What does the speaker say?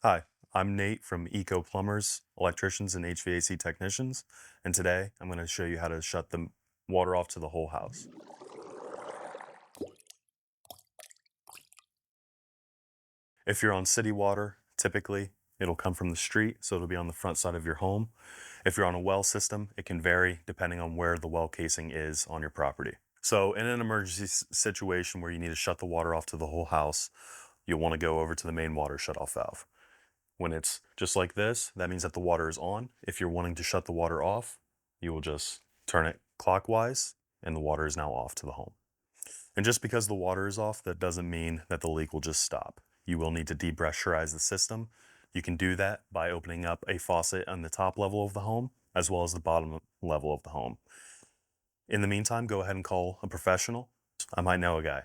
Hi, I'm Nate from Plumbers, electricians and HVAC technicians, and today I'm going to show you how to shut the water off to the whole house. If you're on city water, typically it'll come from the street, so it'll be on the front side of your home. If you're on a well system, it can vary depending on where the well casing is on your property. So in an emergency situation where you need to shut the water off to the whole house, you'll want to go over to the main water shutoff valve. When it's just like this, that means that the water is on. If you're wanting to shut the water off, you will just turn it clockwise and the water is now off to the home. And just because the water is off, that doesn't mean that the leak will just stop. You will need to depressurize the system. You can do that by opening up a faucet on the top level of the home as well as the bottom level of the home. In the meantime, go ahead and call a professional. I might know a guy.